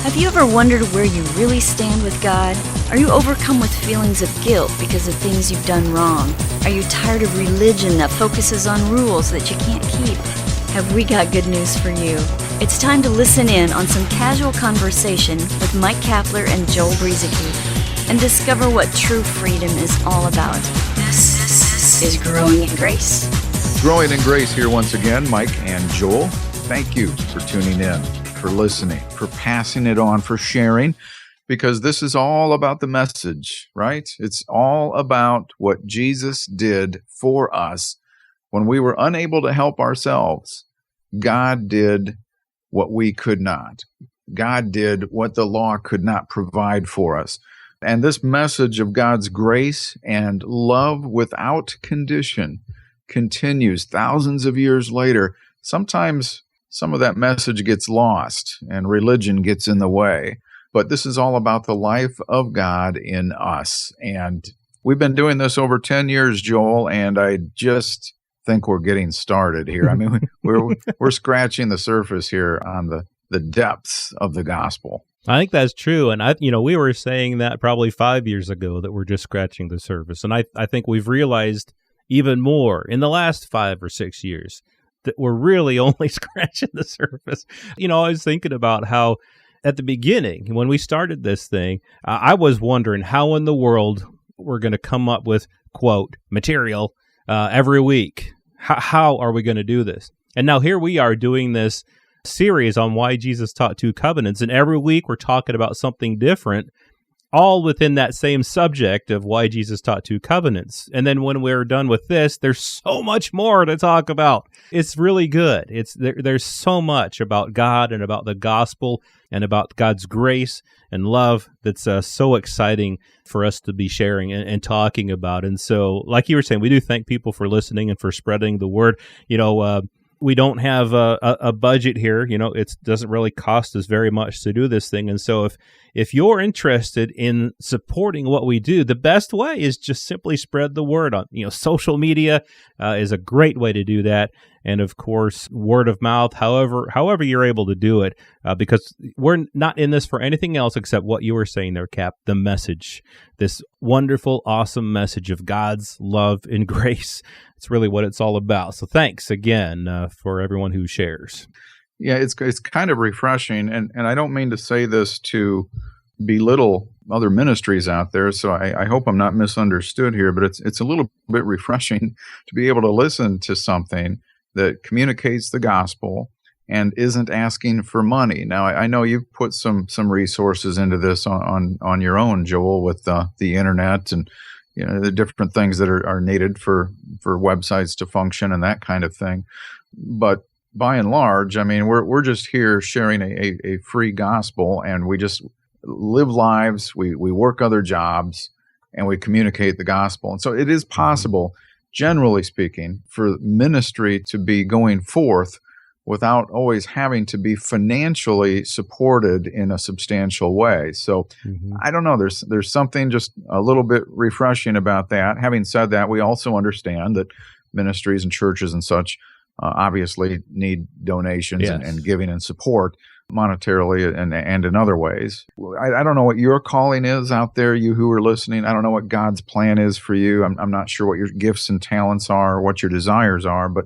Have you ever wondered where you really stand with God? Are you overcome with feelings of guilt because of things you've done wrong? Are you tired of religion that focuses on rules that you can't keep? Have we got good news for you? It's time to listen in on some casual conversation with Mike Kapler and Joel Brueseke and discover what true freedom is all about. This is Growing in Grace. Growing in Grace here once again, Mike and Joel. Thank you for tuning in, for listening, for passing it on, for sharing, because this is all about the message, right? It's all about what Jesus did for us when we were unable to help ourselves. God did what we could not. God did what the law could not provide for us. And this message of God's grace and love without condition continues thousands of years later. Sometimes some of that message gets lost and religion gets in the way. But this is all about the life of God in us. And we've been doing this over 10 years, Joel, and I just think we're getting started here. I mean, we're scratching the surface here on the depths of the gospel. I think that's true. And we were saying that probably 5 years ago that we're just scratching the surface. And I think we've realized even more in the last 5 or 6 years that we're really only scratching the surface. I was thinking about how at the beginning, when we started this thing, I was wondering how in the world we're going to come up with, quote, material every week. How are we going to do this? And now here we are doing this series on why Jesus taught two covenants. And every week we're talking about something different, all within that same subject of why Jesus taught two covenants. And then when we're done with this, there's so much more to talk about. It's really good. There's so much about God and about the gospel and about God's grace and love that's so exciting for us to be sharing and talking about. And so, like you were saying, we do thank people for listening and for spreading the word. We don't have a budget here. It doesn't really cost us very much to do this thing. And so if you're interested in supporting what we do, the best way is just simply spread the word on, social media is a great way to do that. And of course, word of mouth, however you're able to do it, because we're not in this for anything else except what you were saying there, Cap, the message, this wonderful, awesome message of God's love and grace. It's really what it's all about. So thanks again for everyone who shares. Yeah, it's kind of refreshing, and I don't mean to say this to belittle other ministries out there, so I hope I'm not misunderstood here, but it's a little bit refreshing to be able to listen to something that communicates the gospel and isn't asking for money. Now, I know you've put some resources into this on your own, Joel, with the internet and the different things that are needed for websites to function and that kind of thing. But by and large, I mean, we're just here sharing a free gospel, and we just live lives, we work other jobs, and we communicate the gospel. And so it is possible, generally speaking, for ministry to be going forth without always having to be financially supported in a substantial way. So I don't know, there's something just a little bit refreshing about that. Having said that, we also understand that ministries and churches and such obviously need donations Yes. and giving and support monetarily and in other ways. I don't know what your calling is out there, you who are listening. I don't know what God's plan is for you. I'm not sure what your gifts and talents are, or what your desires are, but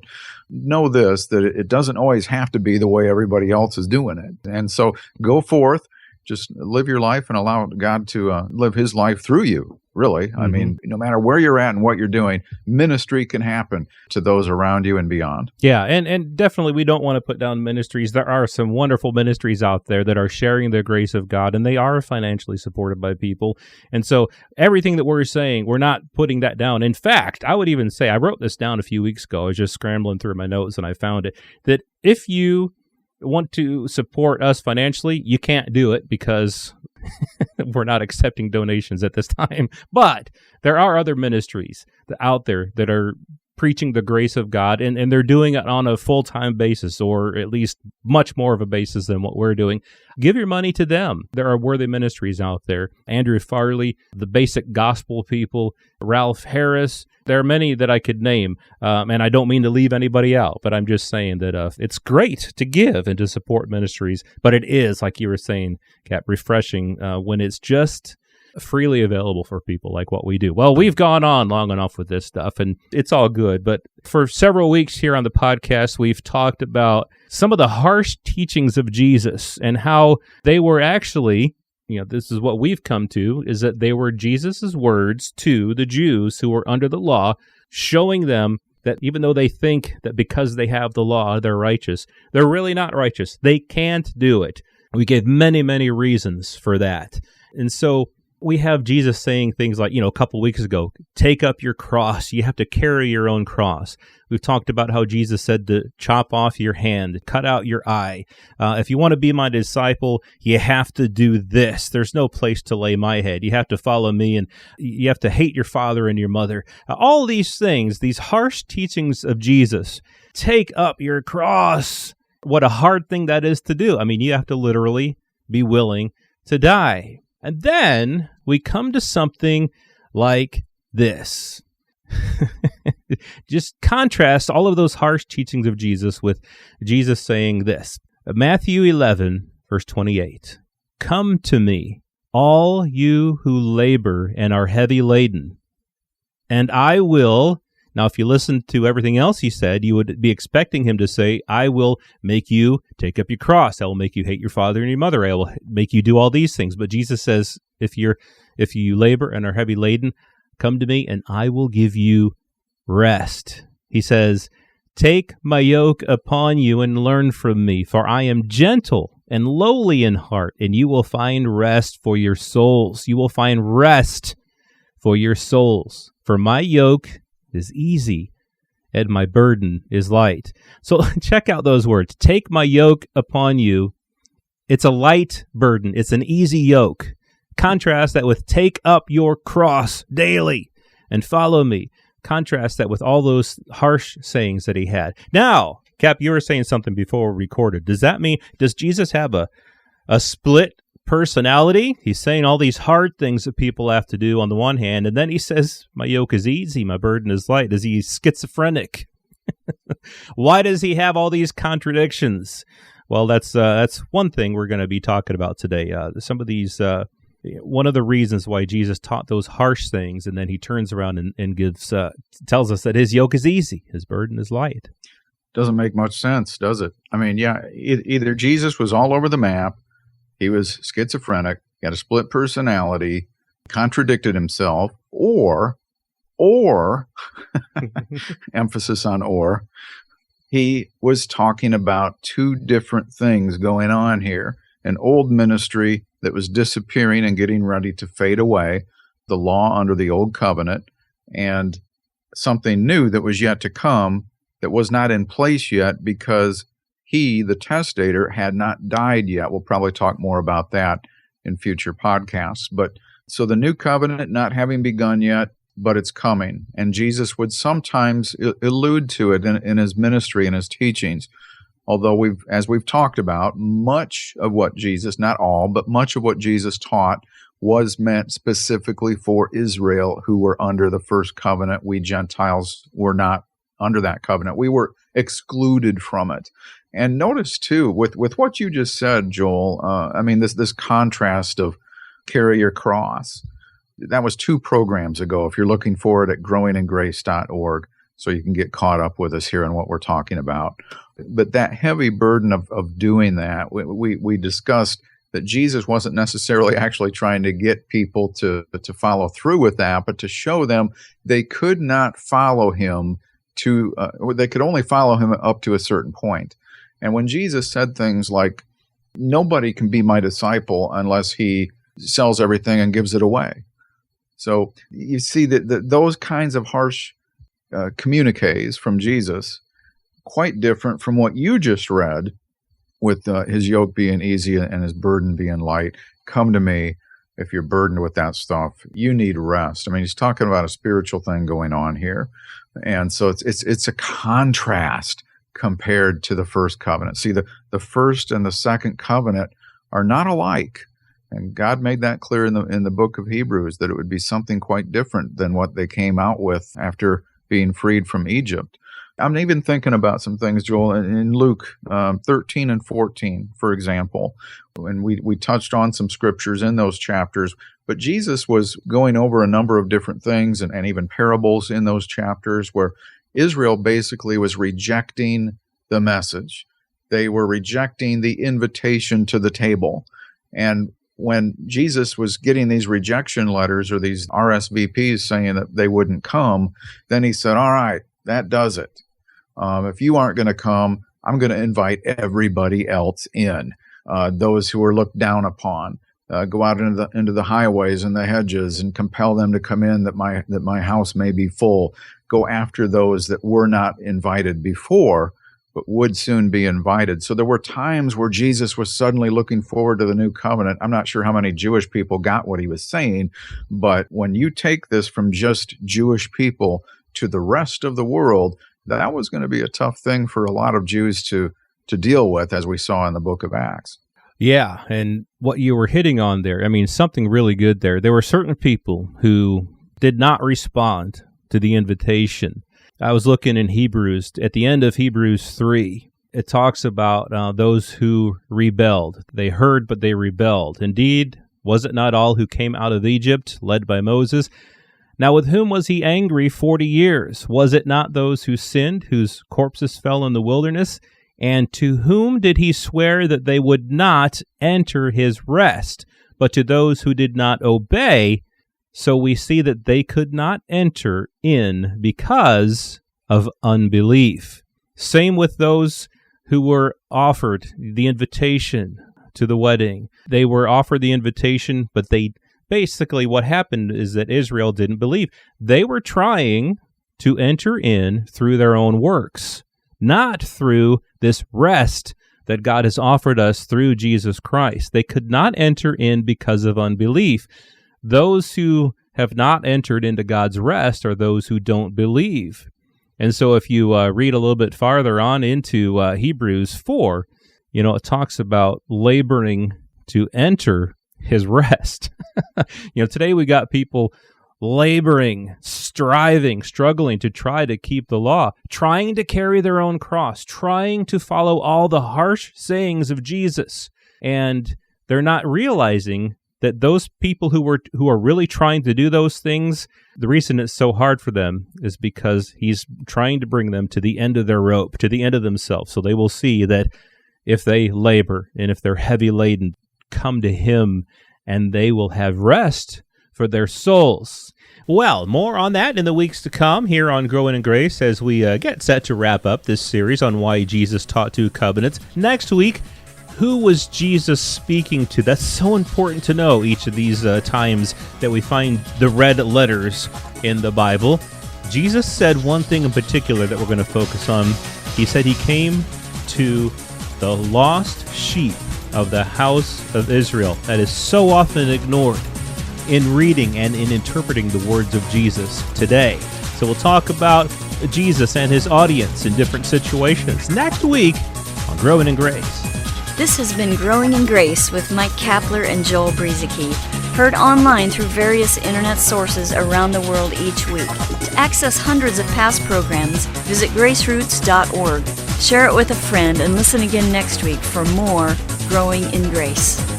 know this, that it doesn't always have to be the way everybody else is doing it. And so go forth, just live your life and allow God to live his life through you, really. I mean, no matter where you're at and what you're doing, ministry can happen to those around you and beyond. Yeah, and definitely we don't want to put down ministries. There are some wonderful ministries out there that are sharing the grace of God, and they are financially supported by people. And so everything that we're saying, we're not putting that down. In fact, I would even say, I wrote this down a few weeks ago. I was just scrambling through my notes and I found it, that if you want to support us financially, you can't do it because we're not accepting donations at this time. But there are other ministries out there that are preaching the grace of God, and they're doing it on a full-time basis, or at least much more of a basis than what we're doing. Give your money to them. There are worthy ministries out there. Andrew Farley, the Basic Gospel people, Ralph Harris. There are many that I could name, and I don't mean to leave anybody out, but I'm just saying that it's great to give and to support ministries, but it is, like you were saying, Cap, refreshing when it's just freely available for people like what we do. Well, we've gone on long enough with this stuff, and it's all good, but for several weeks here on the podcast, we've talked about some of the harsh teachings of Jesus and how they were actually, this is what we've come to, is that they were Jesus's words to the Jews who were under the law, showing them that even though they think that because they have the law, they're righteous, they're really not righteous. They can't do it. We gave many, many reasons for that. And so we have Jesus saying things like, a couple weeks ago, take up your cross. You have to carry your own cross. We've talked about how Jesus said to chop off your hand, cut out your eye. If you want to be my disciple, you have to do this. There's no place to lay my head. You have to follow me, and you have to hate your father and your mother. All these things, these harsh teachings of Jesus, take up your cross. What a hard thing that is to do. I mean, you have to literally be willing to die. And then we come to something like this. Just contrast all of those harsh teachings of Jesus with Jesus saying this. Matthew 11, verse 28. Come to me, all you who labor and are heavy laden, and I will... Now, if you listen to everything else he said, you would be expecting him to say, I will make you take up your cross. I will make you hate your father and your mother. I will make you do all these things. But Jesus says, if you labor and are heavy laden, come to me and I will give you rest. He says, take my yoke upon you and learn from me, for I am gentle and lowly in heart, and you will find rest for your souls. You will find rest for your souls. For my yoke is easy, and my burden is light. So check out those words. Take my yoke upon you. It's a light burden. It's an easy yoke. Contrast that with take up your cross daily and follow me. Contrast that with all those harsh sayings that he had. Now, Cap, you were saying something before we recorded. Does Jesus have a split personality? He's saying all these hard things that people have to do on the one hand, and then he says, my yoke is easy, my burden is light. Is he schizophrenic? Why does he have all these contradictions? Well, that's one thing we're going to be talking about today. Some of these, one of the reasons why Jesus taught those harsh things, and then he turns around and tells us that his yoke is easy, his burden is light. Doesn't make much sense, does it? I mean, either Jesus was all over the map, he was schizophrenic, he had a split personality, contradicted himself, or emphasis on or, he was talking about two different things going on here. An old ministry that was disappearing and getting ready to fade away, the law under the old covenant, and something new that was yet to come that was not in place yet because he, the testator, had not died yet. We'll probably talk more about that in future podcasts. But so the new covenant not having begun yet, but it's coming. And Jesus would sometimes allude to it in his ministry and his teachings. Although as we've talked about, much of what Jesus, not all, but much of what Jesus taught was meant specifically for Israel, who were under the first covenant. We Gentiles were not under that covenant. We were excluded from it. And notice, too, with what you just said, Joel, this contrast of carry your cross, that was 2 programs ago. If you're looking for it at growingingrace.org, so you can get caught up with us here on what we're talking about. But that heavy burden of doing that, we discussed that Jesus wasn't necessarily actually trying to get people to follow through with that, but to show them they could not follow him they could only follow him up to a certain point. And when Jesus said things like, nobody can be my disciple unless he sells everything and gives it away. So you see that those kinds of harsh communiques from Jesus, quite different from what you just read, with his yoke being easy and his burden being light. Come to me if you're burdened with that stuff. You need rest. I mean, he's talking about a spiritual thing going on here. And so it's a contrast compared to the first covenant. See, the first and the second covenant are not alike. And God made that clear in the book of Hebrews, that it would be something quite different than what they came out with after being freed from Egypt. I'm even thinking about some things, Joel, in Luke 13 and 14, for example. And we touched on some scriptures in those chapters, but Jesus was going over a number of different things and even parables in those chapters where Israel basically was rejecting the message. They were rejecting the invitation to the table. And when Jesus was getting these rejection letters or these RSVPs saying that they wouldn't come, then he said, all right, that does it. If you aren't going to come, I'm going to invite everybody else in, those who are looked down upon. Go out into the highways and the hedges and compel them to come in, that my house may be full. Go after those that were not invited before, but would soon be invited. So there were times where Jesus was suddenly looking forward to the new covenant. I'm not sure how many Jewish people got what he was saying, but when you take this from just Jewish people to the rest of the world, that was going to be a tough thing for a lot of Jews to deal with, as we saw in the book of Acts. Yeah, and what you were hitting on there, I mean, something really good there. There were certain people who did not respond to the invitation. I was looking in Hebrews, at the end of Hebrews 3, it talks about those who rebelled. They heard, but they rebelled. Indeed, was it not all who came out of Egypt, led by Moses? Now with whom was he angry 40 years? Was it not those who sinned, whose corpses fell in the wilderness? And to whom did he swear that they would not enter his rest, but to those who did not obey? So we see that they could not enter in because of unbelief. Same with those who were offered the invitation to the wedding. They were offered the invitation, but basically what happened is that Israel didn't believe. They were trying to enter in through their own works, not through this rest that God has offered us through Jesus Christ. They could not enter in because of unbelief. Those who have not entered into God's rest are those who don't believe. And so if you read a little bit farther on into Hebrews 4, it talks about laboring to enter his rest. Today we got people laboring, striving, struggling to try to keep the law, trying to carry their own cross, trying to follow all the harsh sayings of Jesus. And they're not realizing that those people who are really trying to do those things, the reason it's so hard for them is because he's trying to bring them to the end of their rope, to the end of themselves. So they will see that if they labor and if they're heavy laden, come to him and they will have rest for their souls. Well, more on that in the weeks to come here on Growing in Grace as we get set to wrap up this series on why Jesus taught two covenants. Next week, who was Jesus speaking to? That's so important to know each of these times that we find the red letters in the Bible. Jesus said one thing in particular that we're going to focus on. He said he came to the lost sheep of the house of Israel. That is so often ignored in reading and in interpreting the words of Jesus today. So we'll talk about Jesus and his audience in different situations next week on Growing in Grace. This has been Growing in Grace with Mike Kapler and Joel Brizicki, heard online through various internet sources around the world each week. To access hundreds of past programs, visit graceroots.org. Share it with a friend and listen again next week for more Growing in Grace.